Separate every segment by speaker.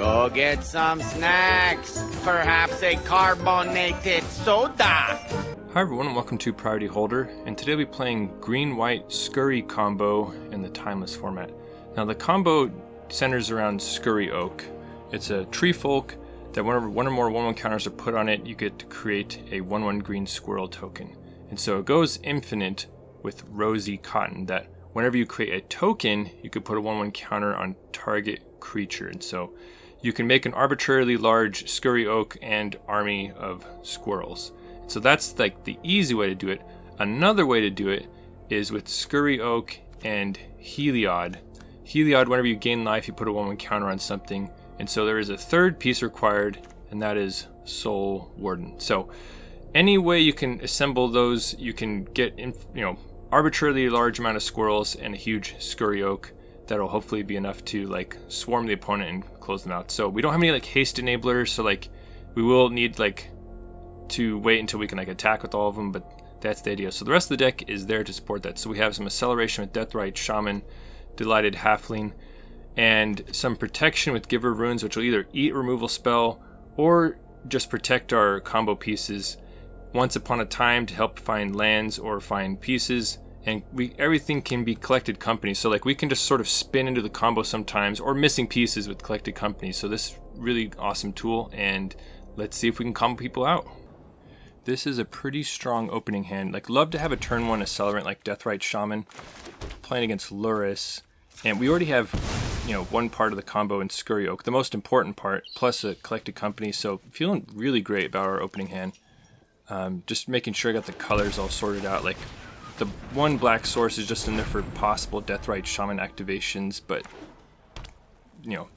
Speaker 1: Go get some snacks. Perhaps a carbonated soda.
Speaker 2: Hi everyone and welcome to Priority Holder, and today we'll be playing Green-White Scurry combo in the Timeless format. Now the combo centers around Scurry Oak. It's a tree folk that whenever one or more 1/1 counters are put on it, you get to create a 1/1 green squirrel token. And so it goes infinite with Rosie Cotton, that whenever you create a token, you could put a 1/1 counter on target creature. And so you can make an arbitrarily large Scurry Oak and army of squirrels. So that's like the easy way to do it. Another way to do it is with Scurry Oak and Heliod. Heliod, whenever you gain life, you put a 1/1 counter on something. And so there is a third piece required, and that is Soul Warden. So any way you can assemble those, you can get arbitrarily large amount of squirrels and a huge Scurry Oak that'll hopefully be enough to like swarm the opponent and close them out. So we don't have any like haste enablers, so like we will need like to wait until we can like attack with all of them, but that's the idea. So the rest of the deck is there to support that. So we have some acceleration with Deathrite Shaman, Delighted Halfling, and some protection with Giver Runes, which will either eat removal spell or just protect our combo pieces once upon a time to help find lands or find pieces. And everything can be collected company, so like we can just sort of spin into the combo sometimes, or missing pieces with collected company. So this is really awesome tool, and let's see if we can combo people out. This is a pretty strong opening hand. Like, love to have a turn 1 accelerant like Deathrite Shaman playing against Luris. And we already have, one part of the combo in Scurry Oak, the most important part, plus a collected company. So feeling really great about our opening hand. Just making sure I got the colors all sorted out. Like, the one black source is just in there for possible Deathrite Shaman activations, but,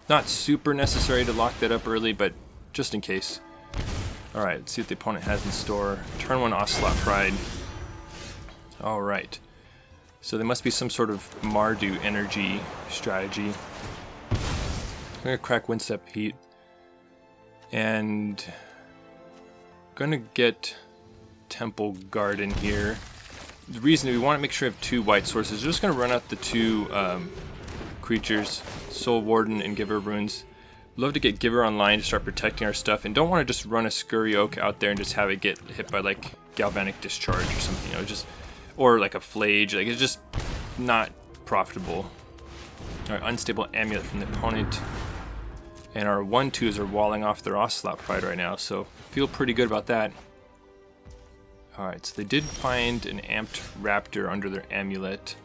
Speaker 2: not super necessary to lock that up early, but just in case. Alright, let's see what the opponent has in store. Turn 1 Ocelot Pride. Alright. So there must be some sort of Mardu energy strategy. I'm going to crack Windswept Heath. And going to get Temple Garden here. The reason we want to make sure we have 2 white sources. We're just going to run out the 2 creatures, Soul Warden and Giver Runes. Love to get Giver online to start protecting our stuff, and don't want to just run a Scurry Oak out there and just have it get hit by like Galvanic Discharge or something, or like a Flage. Like, it's just not profitable. Our Unstable Amulet from the opponent, and our 1/2s are walling off their Ocelot Pride right now, so feel pretty good about that. Alright, so they did find an Amped Raptor under their amulet.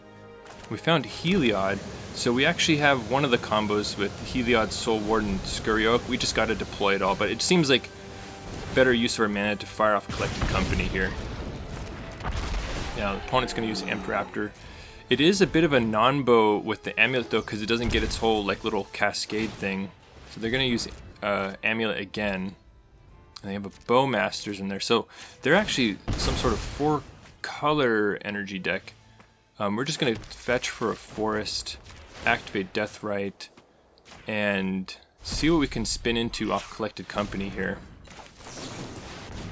Speaker 2: We found Heliod, so we actually have one of the combos with Heliod, Soul Warden, Scurry Oak. We just got to deploy it all, but it seems like better use of our mana to fire off Collected Company here. Now, the opponent's going to use Amped Raptor. It is a bit of a non-bow with the amulet, though, because it doesn't get its whole like little cascade thing. So they're going to use amulet again. And they have a Bowmasters in there. So they're actually some sort of 4-color energy deck. We're just going to fetch for a forest, activate Deathrite, and see what we can spin into off Collected Company here.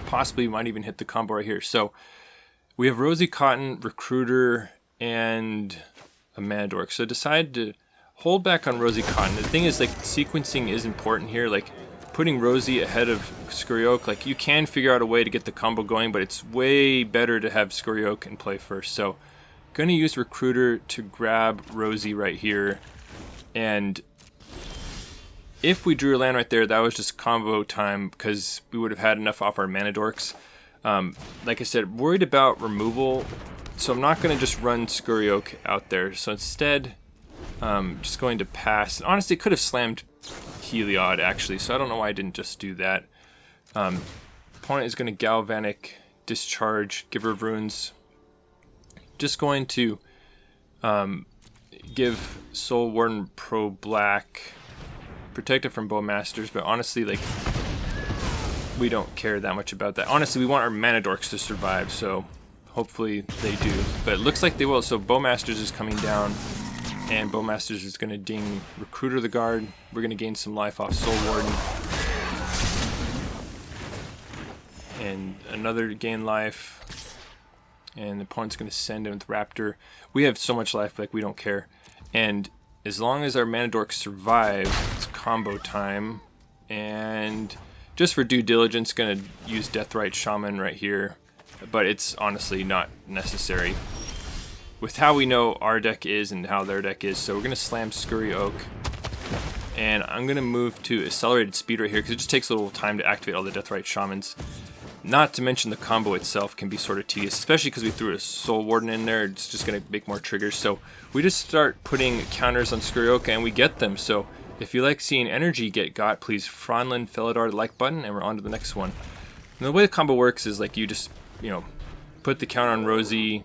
Speaker 2: Possibly might even hit the combo right here. So we have Rosie Cotton, Recruiter, and a Mana Dork. So decide to hold back on Rosie Cotton. The thing is, like, sequencing is important here. Like, putting Rosie ahead of Scurry Oak, like, you can figure out a way to get the combo going, but it's way better to have Scurry Oak in play first. So going to use Recruiter to grab Rosie right here, and if we drew a land right there, that was just combo time because we would have had enough off our Mana Dorks. Like I said, worried about removal, so I'm not going to just run Scurry Oak out there. So instead, just going to pass. Honestly, could have slammed Heliod actually, so I don't know why I didn't just do that. Opponent is going to Galvanic Discharge, Giver of Runes. Just going to give Soul Warden Pro Black, protect it from Bowmasters, but honestly, like, we don't care that much about that. Honestly, we want our Mana Dorks to survive, so hopefully they do. But it looks like they will, so Bowmasters is coming down, and Bowmasters is going to ding Recruiter the Guard. We're going to gain some life off Soul Warden. And another gain life. And the opponent's going to send in with Raptor. We have so much life, like, we don't care. And as long as our mana dorks survive, it's combo time. And just for due diligence, gonna use Deathrite Shaman right here, but it's honestly not necessary with how we know our deck is and how their deck is. So we're gonna slam Scurry Oak, and I'm gonna move to accelerated speed right here because it just takes a little time to activate all the Deathrite Shamans. Not to mention the combo itself can be sort of tedious, especially because we threw a Soul Warden in there. It's just going to make more triggers. So we just start putting counters on Scurry Oak and we get them. So if you like seeing energy get got, please Franlin Felidar the like button, and we're on to the next one. And the way the combo works is like you just, you know, put the counter on Rosie,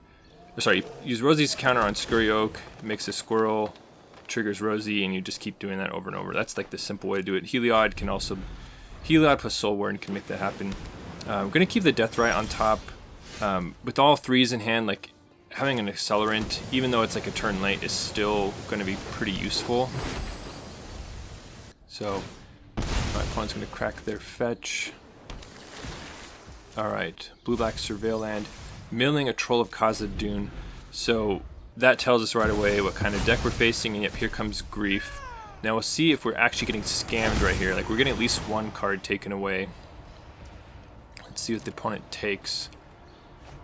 Speaker 2: or sorry, use Rosie's counter on Scurry Oak, makes a squirrel, triggers Rosie, and you just keep doing that over and over. That's like the simple way to do it. Heliod can also, Heliod plus Soul Warden can make that happen. I'm going to keep the Deathrite on top. With all threes in hand, like having an accelerant, even though it's like a turn late, is still going to be pretty useful. So my opponent's going to crack their fetch. Alright, blue-black Surveil Land, milling a Troll of Khazad-dûn. So that tells us right away what kind of deck we're facing, and yep, here comes Grief. Now we'll see if we're actually getting scammed right here. Like we're getting at least one card taken away. Let's see what the opponent takes.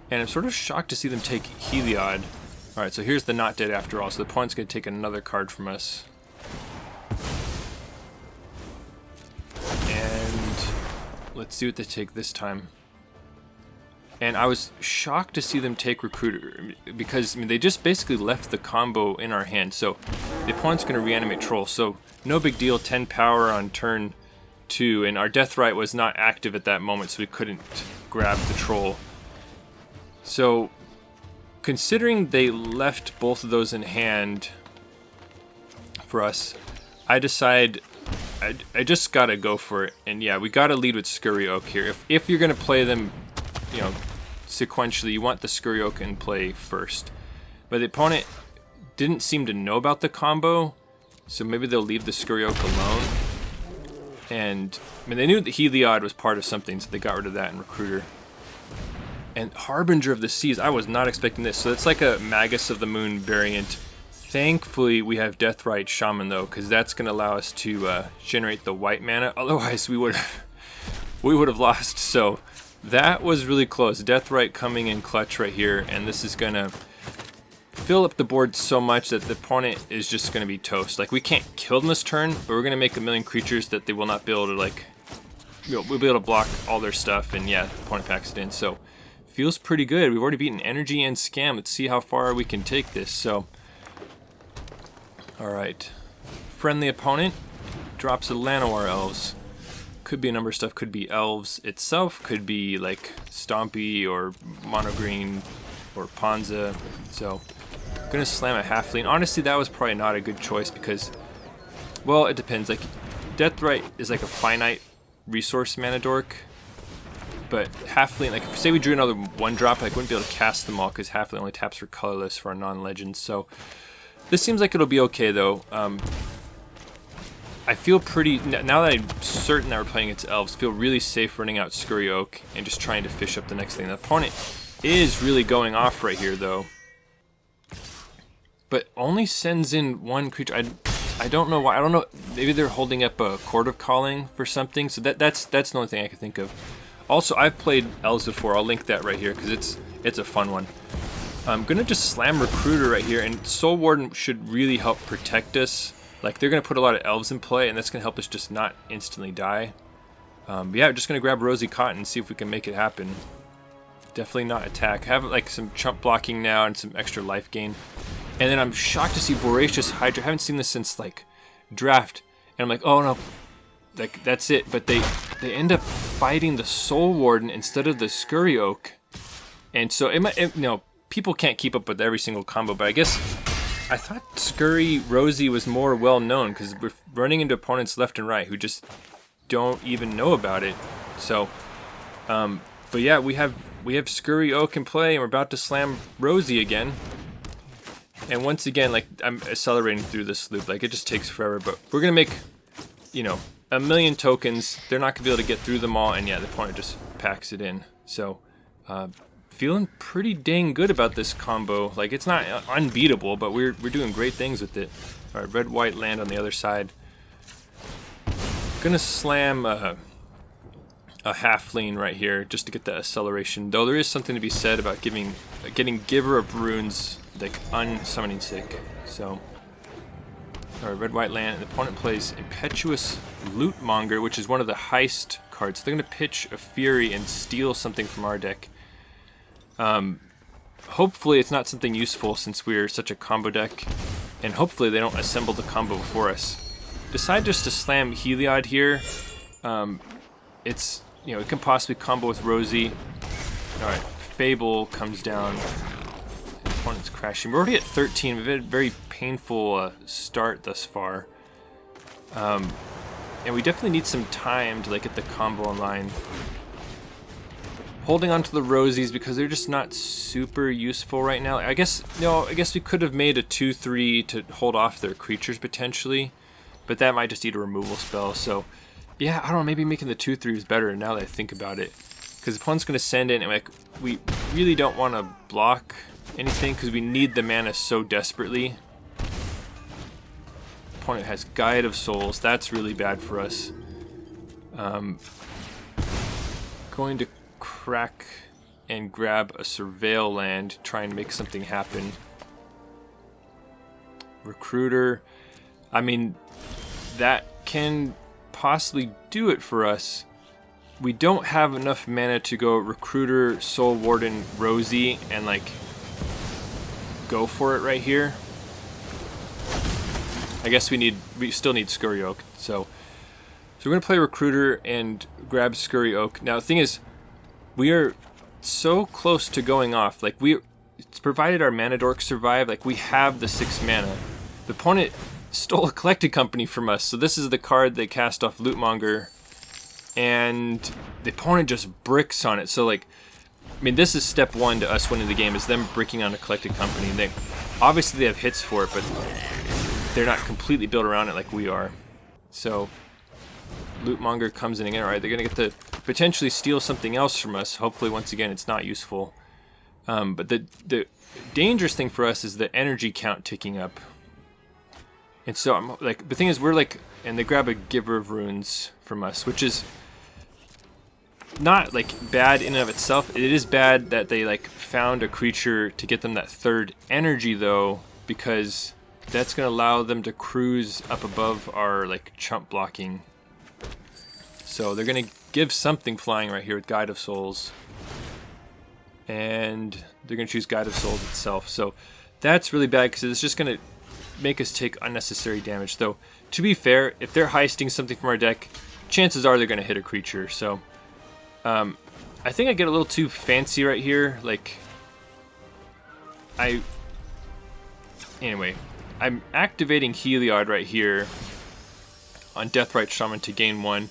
Speaker 2: And I'm sort of shocked to see them take Heliod. Alright, so here's the not dead after all. So the opponent's going to take another card from us. And let's see what they take this time. And I was shocked to see them take Recruiter, because I mean, they just basically left the combo in our hand. So the opponent's going to reanimate Troll. So no big deal, 10 power on turn 2, and our Deathrite was not active at that moment, so we couldn't grab the Troll. So considering they left both of those in hand for us, I decide I just gotta go for it. And yeah, we gotta lead with Scurry Oak here. If you're gonna play them, you know, sequentially, you want the Scurry Oak in play first. But the opponent didn't seem to know about the combo, so maybe they'll leave the Scurry Oak alone. And I mean, they knew that Heliod was part of something, so they got rid of that in Recruiter. And Harbinger of the Seas, I was not expecting this. So it's like a Magus of the Moon variant. Thankfully, we have Deathrite Shaman though, because that's going to allow us to generate the white mana. Otherwise, we would have lost. So that was really close. Deathrite coming in clutch right here, and this is going to fill up the board so much that the opponent is just going to be toast. Like, we can't kill them this turn, but we're going to make a million creatures that they will not be able to, like, you know, we'll be able to block all their stuff, and yeah, the opponent packs it in. So feels pretty good. We've already beaten Energy and Scam. Let's see how far we can take this. So alright, friendly opponent drops a Llanowar Elves. Could be a number of stuff, could be Elves itself, could be like Stompy or Mono Green or Ponza. So I'm gonna slam a Halfling. Honestly, that was probably not a good choice because, well, it depends. Like, Deathrite is like a finite resource mana dork, but Halfling, like, say we drew another 1-drop, I wouldn't be able to cast them all because Halfling only taps for colorless for our non-legends. So this seems like it'll be okay though. I feel pretty, now that I'm certain that we're playing against Elves, feel really safe running out Scurry Oak and just trying to fish up the next thing. The opponent is really going off right here though, but only sends in one creature. I don't know why. I don't know, maybe they're holding up a Court of Calling for something. So that's the only thing I can think of. Also, I've played Elves before. I'll link that right here because it's a fun one. I'm gonna just slam Recruiter right here, and Soul Warden should really help protect us. Like, they're gonna put a lot of Elves in play, and that's gonna help us just not instantly die. But yeah, just gonna grab Rosie Cotton and see if we can make it happen. Definitely not attack. Have like some chump blocking now and some extra life gain. And then I'm shocked to see Voracious Hydra. I haven't seen this since like draft, and I'm like, oh no, like that's it. But they end up fighting the Soul Warden instead of the Scurry Oak, and so you know, people can't keep up with every single combo. But I guess I thought Scurry Rosie was more well known because we're running into opponents left and right who just don't even know about it. So, but yeah, we have Scurry Oak in play, and we're about to slam Rosie again. And once again, like, I'm accelerating through this loop. Like, it just takes forever, but we're gonna make, you know, a million tokens. They're not gonna be able to get through them all, and yeah, the opponent just packs it in. So, feeling pretty dang good about this combo. Like, it's not unbeatable, but we're doing great things with it. Alright, red-white land on the other side. Gonna slam a halfling right here just to get that acceleration. Though there is something to be said about getting Giver of Runes like unsummoning sick. So, alright, red-white land. The opponent plays Impetuous Lootmonger, which is one of the heist cards. So they're gonna pitch a Fury and steal something from our deck. Hopefully it's not something useful since we're such a combo deck, and hopefully they don't assemble the combo before us. Decide just to slam Heliod here. It's, you know, it can possibly combo with Rosie. Alright, Fable comes down. The opponent's crashing. We're already at 13. We've had a very painful start thus far. And we definitely need some time to like get the combo online. Holding on to the Rosies because they're just not super useful right now. I guess we could have made a 2/3 to hold off their creatures potentially, but that might just eat a removal spell. So yeah, I don't know, maybe making the 2/3 is better now that I think about it, because the opponent's going to send in and like we really don't want to block anything because we need the mana so desperately. Opponent has Guide of Souls. That's really bad for us. Going to crack and grab a Surveil land, try and make something happen. Recruiter, I mean, that can possibly do it for us. We don't have enough mana to go Recruiter, Soul Warden, Rosie, and like go for it right here. I guess we still need Scurry Oak. So we're gonna play Recruiter and grab Scurry Oak. Now the thing is, we are so close to going off. Like it's provided our mana dork survive. Like we have the 6 mana. The opponent stole a Collected Company from us. So this is the card they cast off Lootmonger, and the opponent just bricks on it. So like, I mean, this is step 1 to us winning the game, is them bricking on a Collected Company. They obviously have hits for it, but they're not completely built around it like we are. So Lootmonger comes in again. Alright, they're gonna get to potentially steal something else from us. Hopefully, once again, it's not useful. But the dangerous thing for us is the energy count ticking up. And so, I'm like, the thing is, we're like, and they grab a Giver of Runes from us, which is not like bad in and of itself. It is bad that they like found a creature to get them that 3rd energy, though, because that's gonna allow them to cruise up above our like chump blocking. So they're gonna give something flying right here with Guide of Souls, and they're gonna choose Guide of Souls itself. So that's really bad because it's just gonna make us take unnecessary damage. Though to be fair, if they're heisting something from our deck, chances are they're gonna hit a creature. So I think I get a little too fancy right here. Like anyway, I'm activating Heliod right here on Deathrite Shaman to gain 1.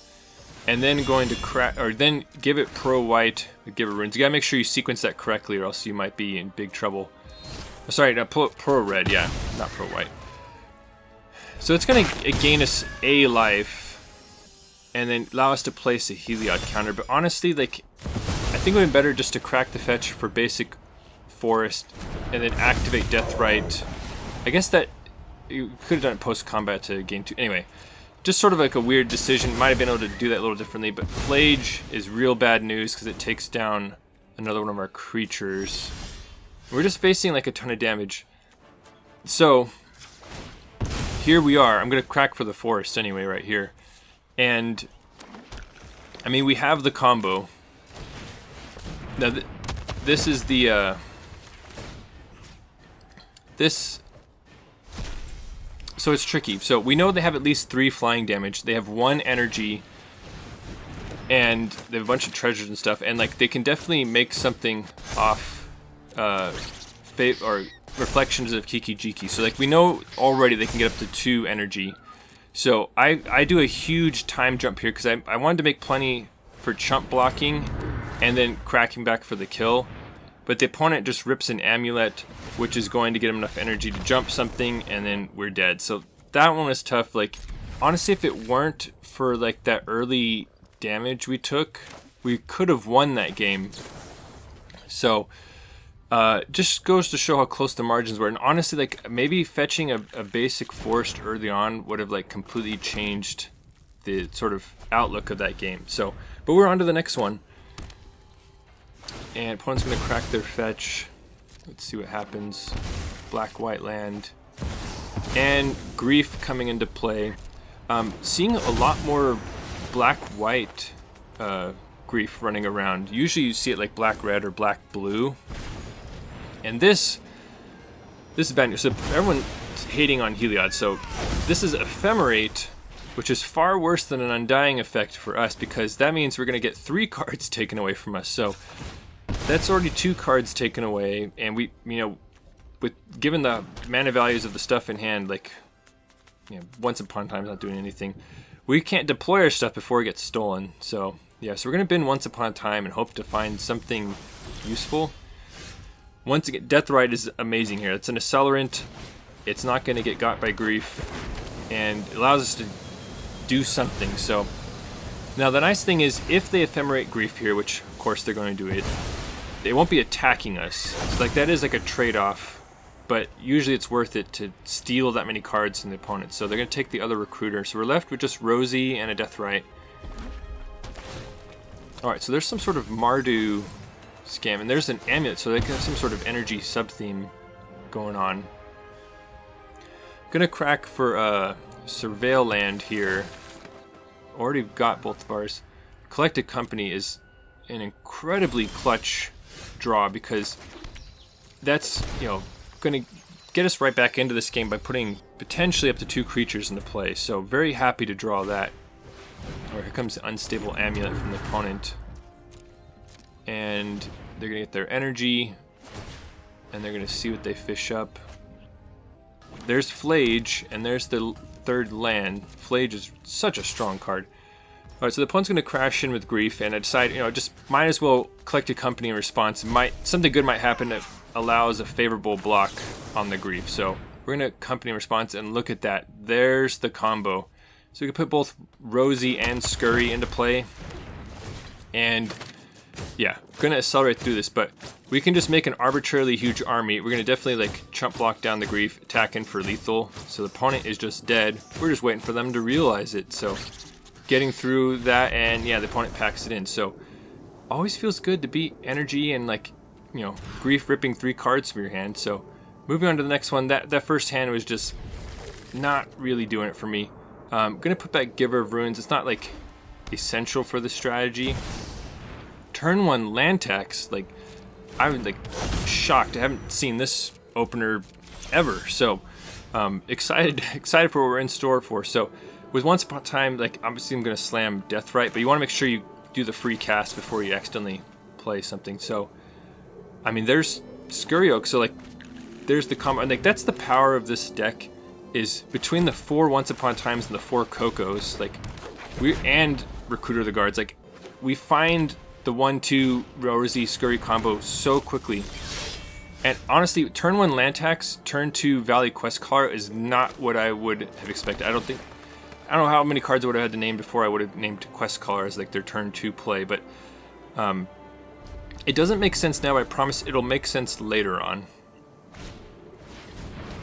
Speaker 2: And then going to crack, or then give it pro white, give it runes. You gotta make sure you sequence that correctly, or else you might be in big trouble. Oh, sorry, no, pro red, yeah, not pro white. So it's gonna gain us a life, and then allow us to place a Heliod counter. But honestly, like, I think it would be better just to crack the fetch for basic forest, and then activate Deathrite. I guess that you could have done it post combat to gain 2. Anyway. Just sort of like a weird decision. Might have been able to do that a little differently, but Flage is real bad news because it takes down another one of our creatures. We're just facing like a ton of damage. So here we are. I'm gonna crack for the forest anyway right here. And I mean, we have the combo. Now this is the so it's tricky. So we know they have at least 3 flying damage. They have 1 energy, and they have a bunch of treasures and stuff. And like they can definitely make something off or Reflections of Kiki Jiki. So like we know already they can get up to 2 energy. So I do a huge time jump here because I wanted to make plenty for chump blocking and then cracking back for the kill. But the opponent just rips an amulet, which is going to get him enough energy to jump something, and then we're dead. So that one was tough. Like, honestly, if it weren't for like that early damage we took, we could have won that game. So Just goes to show how close the margins were. And honestly, like, maybe fetching a basic forest early on would have, like, completely changed the sort of outlook of that game. So, but we're on to the next one. And opponent's going to crack their fetch. Let's see what happens. Black-white land. And Grief coming into play. Seeing a lot more black-white Grief running around. Usually you see it like black-red or black-blue. And this is bad news. So everyone's hating on Heliod. So this is Ephemerate, which is far worse than an Undying effect for us, because that means we're going to get 3 cards taken away from us. So that's already 2 cards taken away, and we, given the mana values of the stuff in hand, like, Once Upon a Time not doing anything, we can't deploy our stuff before it gets stolen. So yeah, so we're going to bin Once Upon a Time and hope to find something useful. Once again, Deathrite is amazing here. It's an accelerant. It's not going to get got by Grief, and it allows us to do something. So now the nice thing is, if they Ephemerate Grief here, which of course they're going to do it, they won't be attacking us. So like, that is like a trade-off, but usually it's worth it to steal that many cards from the opponent. So they're going to take the other recruiter. So we're left with just Rosie and a Deathrite. Alright, so there's some sort of Mardu scam, and there's an amulet, so they can have some sort of energy sub-theme going on. Gonna crack for Surveil land here. Already got both of ours. Collected Company is an incredibly clutch draw, because that's, gonna get us right back into this game by putting potentially up to 2 creatures into play. So very happy to draw that. Alright, here comes the Unstable Amulet from the opponent. And they're going to get their energy, and they're going to see what they fish up. There's Flage, and there's the 3rd land. Flage is such a strong card. Alright, so the opponent's going to crash in with Grief, and I decide, just might as well collect a company in response. Something good might happen that allows a favorable block on the Grief. So we're going to company in response, and look at that. There's the combo. So we can put both Rosie and Scurry into play. And yeah, gonna accelerate through this, but we can just make an arbitrarily huge army. We're gonna definitely like chump block down the Grief, attack in for lethal. So the opponent is just dead. We're just waiting for them to realize it. So getting through that, and yeah, the opponent packs it in. So always feels good to beat energy and, like, Grief ripping 3 cards from your hand. So moving on to the next one, that first hand was just not really doing it for me. Gonna put back Giver of Runes. It's not like essential for the strategy. Turn 1 land tax, like, I'm like shocked. I haven't seen this opener ever. So excited for what we're in store for. So with Once Upon a Time, like, obviously I'm gonna slam Deathrite, but you want to make sure you do the free cast before you accidentally play something. So I mean, there's Scurry Oak, so like, there's the combo, and like, that's the power of this deck, is between the 4 Once Upon a Times and the 4 Cocos, like, and Recruiter of the Guards, like, we find the 1-2 Rosie Scurry combo so quickly. And honestly, turn 1 land tax, turn 2 Valley Quest Caller is not what I would have expected. I don't know how many cards I would have had to name before I would have named Quest Caller as like their turn 2 play, but it doesn't make sense now, but I promise it'll make sense later on.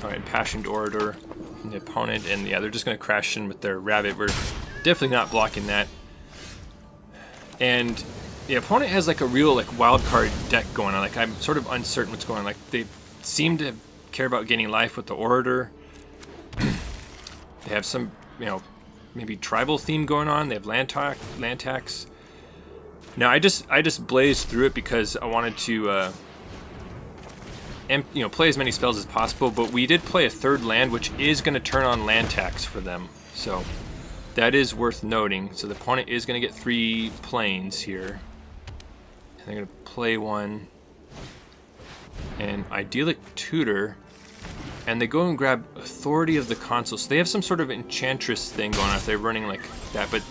Speaker 2: Alright, Impassioned Orator from the opponent, and yeah, they're just going to crash in with their Rabbit. We're definitely not blocking that. And the opponent has like a real like wild card deck going on. Like, I'm sort of uncertain what's going on. Like, they seem to care about gaining life with the Orator. They have some, maybe tribal theme going on. They have land tax. Now I just blazed through it because I wanted to play as many spells as possible, but we did play a 3rd land, which is going to turn on land tax for them. So that is worth noting. So the opponent is going to get 3 planes here. And they're going to play 1. And Idyllic Tutor. And they go and grab Authority of the Console. So they have some sort of Enchantress thing going on if they're running like that. But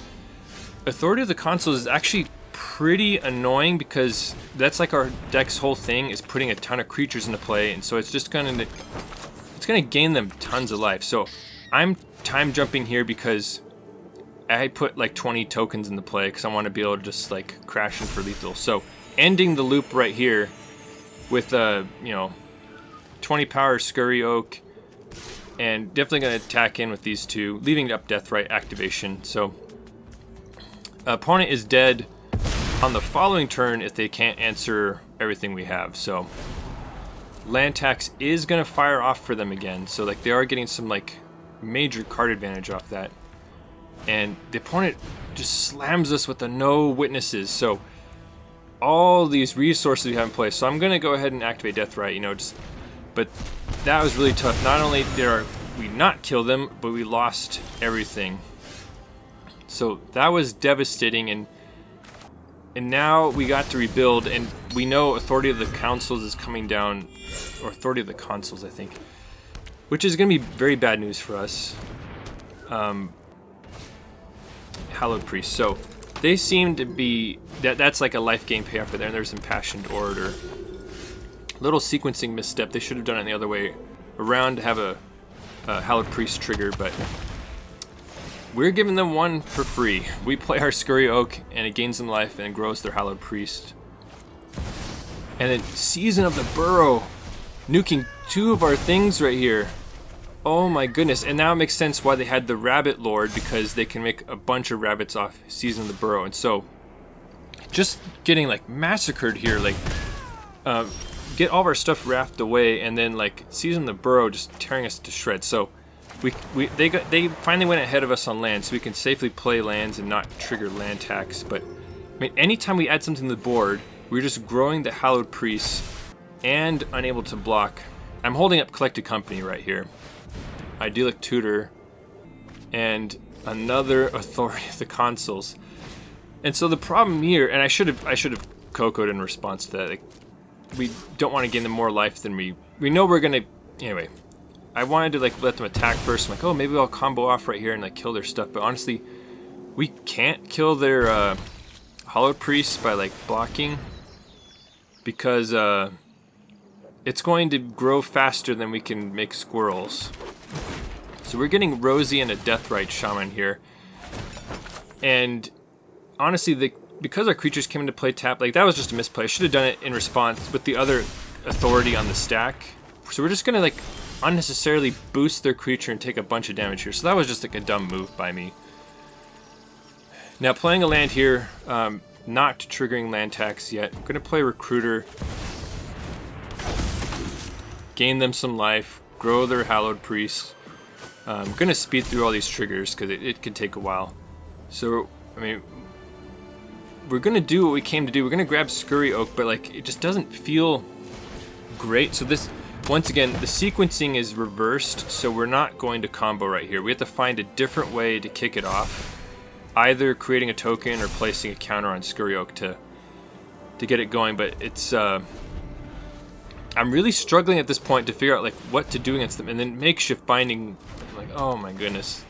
Speaker 2: Authority of the Console is actually pretty annoying, because that's like our deck's whole thing, is putting a ton of creatures into play, and so it's just gonna gain them tons of life. So I'm time jumping here because I put like 20 tokens into play because I want to be able to just like crash in for lethal. So ending the loop right here, with you know, 20 power Scurry Oak, and definitely going to attack in with these two, leaving up Deathrite activation. So opponent is dead on the following turn if they can't answer everything we have. So land tax is going to fire off for them again. So like they are getting some like major card advantage off that. And the opponent just slams us with the no witnesses. So all these resources we have in place. So I'm going to go ahead and activate Deathrite, you know, just, but that was really tough. Not only did we not kill them, but we lost everything. So that was devastating, and now we got to rebuild, and we know Authority of the Councils is coming down, or Authority of the Consuls, I think, which is going to be very bad news for us. Hallowed Priest. So they seem to be, that's like a life gain payoff for there, and there's Impassioned Orator. Little sequencing misstep. They should have done it the other way around to have a Hallowed Priest trigger, but we're giving them one for free. We play our Scurry Oak, and it gains them life, and it grows their Hallowed Priest. And then Season of the Burrow, nuking two of our things right here. Oh my goodness, and now it makes sense why they had the Rabbit Lord, because they can make a bunch of rabbits off Season of the Burrow. And so, just getting like massacred here, like, get all of our stuff rafted away, and then like Season of the Burrow just tearing us to shreds. So they finally went ahead of us on land, so we can safely play lands and not trigger land tax. But I mean, anytime we add something to the board, we're just growing the Hallowed Priest and unable to block. I'm holding up Collected Company right here, Idyllic Tutor, and another Authority of the Consuls. And so the problem here, and I should have Coco'd in response to that. Like, we don't want to gain them more life than we know we're gonna. Anyway, I wanted to like let them attack first. I'm like, oh, maybe I'll combo off right here and like kill their stuff. But honestly, we can't kill their Hallowed Priest by like blocking, because it's going to grow faster than we can make squirrels. So we're getting Rosie and a Deathrite Shaman here, and honestly, because our creatures came into play tap, like that was just a misplay. I should have done it in response with the other authority on the stack. So we're just gonna like unnecessarily boost their creature and take a bunch of damage here. So that was just like a dumb move by me. Now playing a land here, not triggering land tax yet. I'm gonna play Recruiter, gain them some life, grow their Hallowed Priest. I'm gonna speed through all these triggers because it can take a while. So I mean, we're gonna do what we came to do. We're gonna grab Scurry Oak, but like it just doesn't feel great. So this, once again, the sequencing is reversed, so we're not going to combo right here. We have to find a different way to kick it off, either creating a token or placing a counter on Scurry Oak to get it going. But it's I'm really struggling at this point to figure out like what to do against them, and then makeshift binding. I'm like, oh my goodness.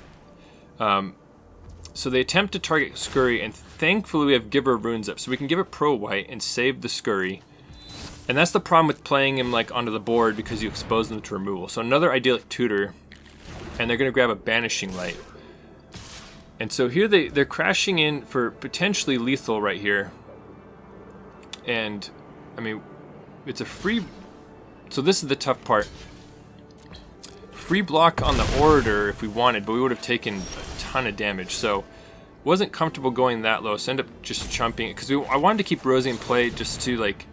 Speaker 2: So they attempt to target Scurry, and thankfully we have Giver Runes up, so we can give it Pro White and save the Scurry. And that's the problem with playing him like onto the board, because you expose them to removal. So another Idyllic Tutor, and they're going to grab a Banishing Light. And so here they're crashing in for potentially lethal right here. And I mean, it's a free. So this is the tough part. Free block on the Orator if we wanted, but we would have taken a ton of damage. So wasn't comfortable going that low, so ended up just chumping it, because I wanted to keep Rosie in play just to like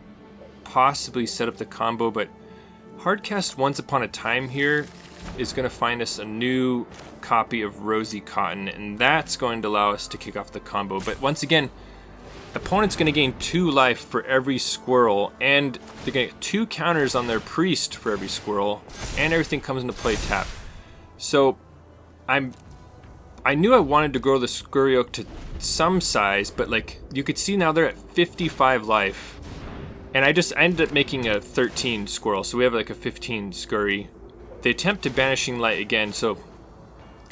Speaker 2: possibly set up the combo. But Hardcast Once Upon a Time here is going to find us a new copy of Rosie Cotton, and that's going to allow us to kick off the combo. But once again, opponent's going to gain 2 life for every squirrel, and they're going to get 2 counters on their priest for every squirrel, and everything comes into play tap. So I knew I wanted to grow the Scurry Oak to some size, but like you could see now they're at 55 life, and I ended up making a 13 squirrel, so we have like a 15 Scurry. They attempt to Banishing Light again, so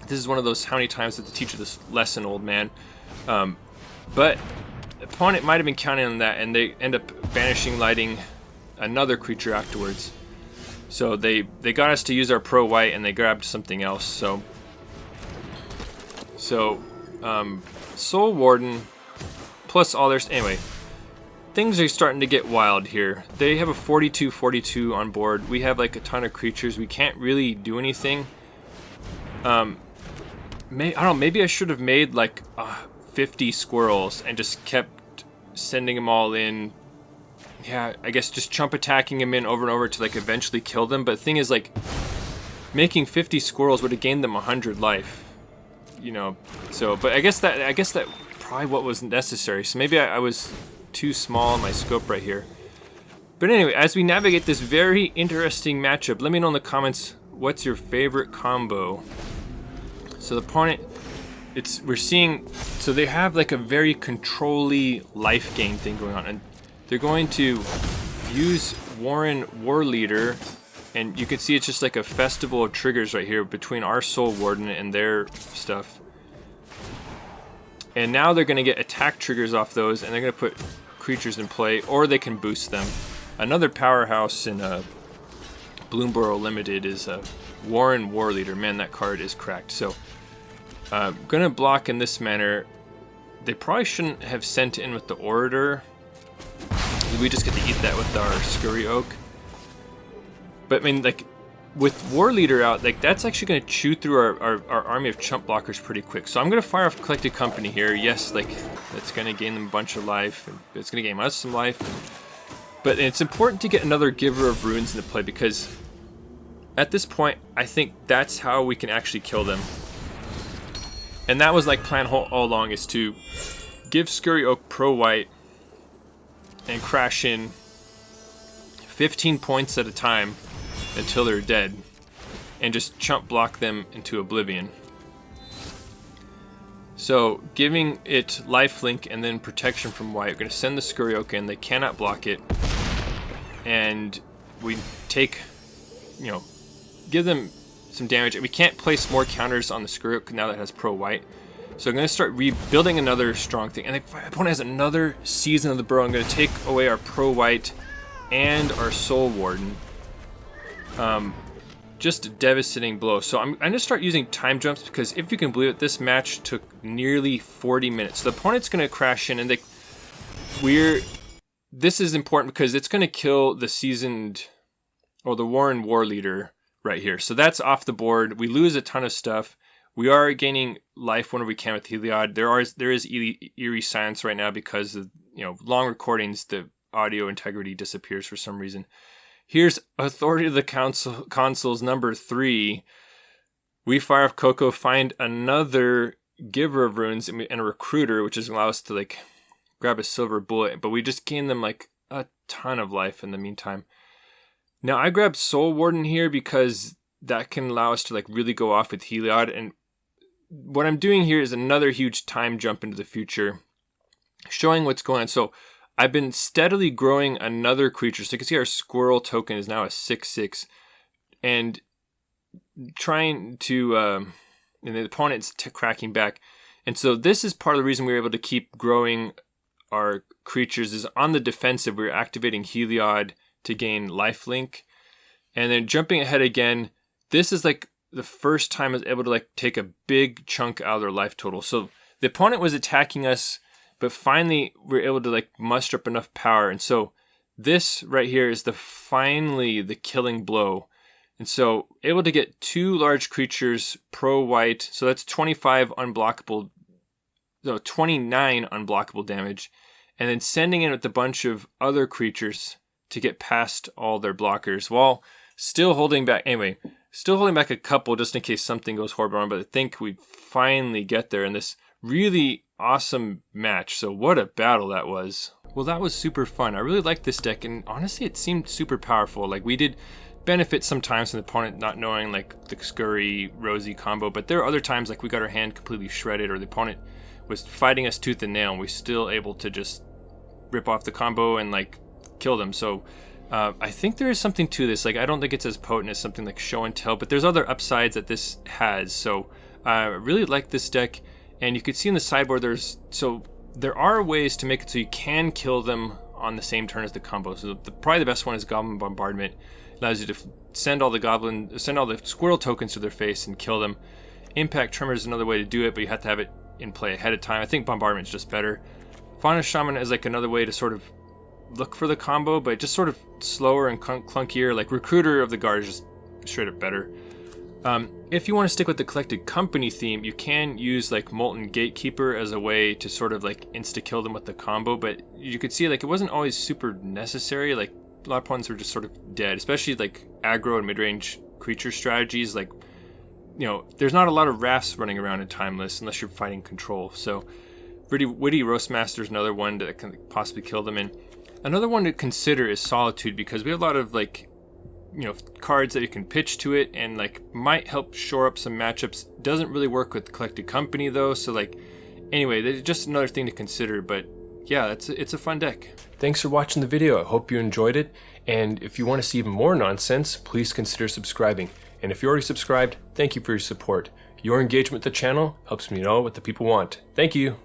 Speaker 2: this is one of those how many times have to teach you this lesson, old man. But the opponent might have been counting on that, and they end up Banishing Lighting another creature afterwards. So they got us to use our Pro White, and they grabbed something else. So Soul Warden plus all their... Anyway, things are starting to get wild here. They have a 42-42 on board. We have like a ton of creatures. We can't really do anything. I don't know, maybe I should have made like 50 squirrels and just kept sending them all in. Yeah, I guess just chump attacking them in over and over to like eventually kill them. But the thing is, like, making 50 squirrels would have gained them 100 life. You know, so, but I guess that probably what was necessary. So maybe I was too small in my scope right here. But anyway, as we navigate this very interesting matchup, let me know in the comments what's your favorite combo. So the opponent, we're seeing, so they have like a very control-y life gain thing going on, and they're going to use Warren War Leader, and you can see it's just like a festival of triggers right here between our Soul Warden and their stuff. And now they're going to get attack triggers off those, and they're going to put creatures in play, or they can boost them. Another powerhouse in Bloomborough Limited is Warren War Leader. Man, that card is cracked. So, going to block in this manner. They probably shouldn't have sent in with the Orator. We just get to eat that with our Scurry Oak. But I mean, like, with War Leader out, like, that's actually going to chew through our army of chump blockers pretty quick. So I'm going to fire off Collected Company here. Yes, like, that's going to gain them a bunch of life. And it's going to gain us some life. But it's important to get another Giver of Runes into play, because at this point, I think that's how we can actually kill them. And that was like plan all along, is to give Scurry Oak pro-white and crash in 15 points at a time until they're dead, and just chump block them into oblivion. So giving it lifelink and then protection from white, we're going to send the Scurry Oak in. They cannot block it, and we take, you know, give them some damage. And we can't place more counters on the Scurry Oak now that it has pro white. So I'm going to start rebuilding another strong thing. And the opponent has another Season of the Burrow. I'm going to take away our pro white and our Soul Warden. Just a devastating blow. So I'm going to start using time jumps, because if you can believe it, this match took nearly 40 minutes. The opponent's going to crash in, and this is important because it's going to kill the seasoned, or the Warren War Leader right here. So that's off the board. We lose a ton of stuff. We are gaining life whenever we can with Heliod. There is eerie silence right now because of, you know, long recordings. The audio integrity disappears for some reason. Here's Authority of the Consuls number 3. We fire off Coco, find another Giver of Runes and a Recruiter, which is allow us to like grab a silver bullet, but we just gain them like a ton of life in the meantime. Now I grabbed Soul Warden here because that can allow us to like really go off with Heliod, and what I'm doing here is another huge time jump into the future, showing what's going on. So I've been steadily growing another creature. So you can see our squirrel token is now a 6/6, and trying to, and the opponent's cracking back. And so this is part of the reason we were able to keep growing our creatures, is on the defensive. We're activating Heliod to gain lifelink, and then jumping ahead again. This is like the first time I was able to like take a big chunk out of their life total. So the opponent was attacking us, but finally we're able to like muster up enough power. And so this right here is finally the killing blow. And so able to get 2 large creatures pro white. So that's 29 unblockable damage. And then sending in with a bunch of other creatures to get past all their blockers, while still holding back. Anyway, still holding back a couple just in case something goes horrible wrong. But I think we finally get there in this really awesome match. So what a battle that was. Well, that was super fun. I really liked this deck, and honestly it seemed super powerful. Like, we did benefit sometimes from the opponent not knowing like the Scurry Rosie combo, but there are other times like we got our hand completely shredded, or the opponent was fighting us tooth and nail, and we still able to just rip off the combo and like kill them. So I think there is something to this. Like, I don't think it's as potent as something like Show and Tell, but there's other upsides that this has. So I really like this deck, and you can see in the sideboard there are ways to make it so you can kill them on the same turn as the combo. So probably the best one is Goblin Bombardment. It allows you to send all the squirrel tokens to their face and kill them. Impact Tremor is another way to do it, but you have to have it in play ahead of time. I think Bombardment is just better. Fauna Shaman is like another way to sort of look for the combo, but just sort of slower and clunkier. Like Recruiter of the Guard is just straight up better. If you want to stick with the Collected Company theme, you can use like Molten Gatekeeper as a way to sort of like insta-kill them with the combo, but you could see like it wasn't always super necessary. Like a lot of opponents were just sort of dead, especially like aggro and mid-range creature strategies. Like, you know, there's not a lot of rafts running around in Timeless unless you're fighting control. So Witty Roastmaster is another one that can possibly kill them. And another one to consider is Solitude, because we have a lot of like, you know, cards that you can pitch to it and like might help shore up some matchups. Doesn't really work with Collected Company though, so like anyway, that's just another thing to consider. But yeah, it's a fun deck. Thanks for watching the video. I hope you enjoyed it, and if you want to see even more nonsense, please consider subscribing. And if you're already subscribed, thank you for your support. Your engagement with the channel helps me know what the people want. Thank you.